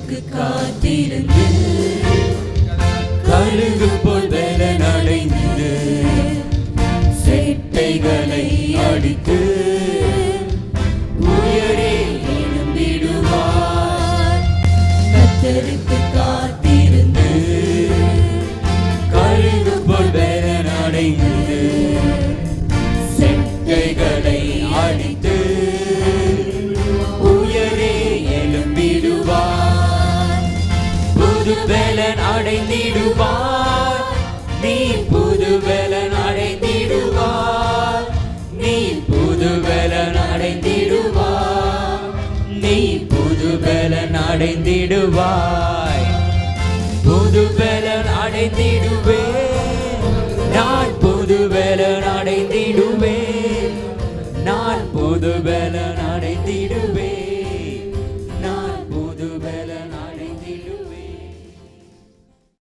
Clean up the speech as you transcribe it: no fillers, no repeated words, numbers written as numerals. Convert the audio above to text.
கர்த்தருக்கு காத்திருந்து கழுகு போல் பலன் அடைந்து செட்டைகளை அடித்து உயரே எழும்பிடுவார். கர்த்தருக்கு காத்திருந்து கழுகு போல் பலன் அடைந்து செட்டைகளை அடித்து உயரே எழும்பிடுவார். புது பலன் அடைந்திடுவார். நீ புது பலன் அடைந்திடுவார். நீ புது பலன் அடைந்திடுவார். நீ புது பலன் அடைந்திடுவாய். புது பலன் அடைந்திடுவேன். நான் புது பலன் அடைந்திடுவேன்.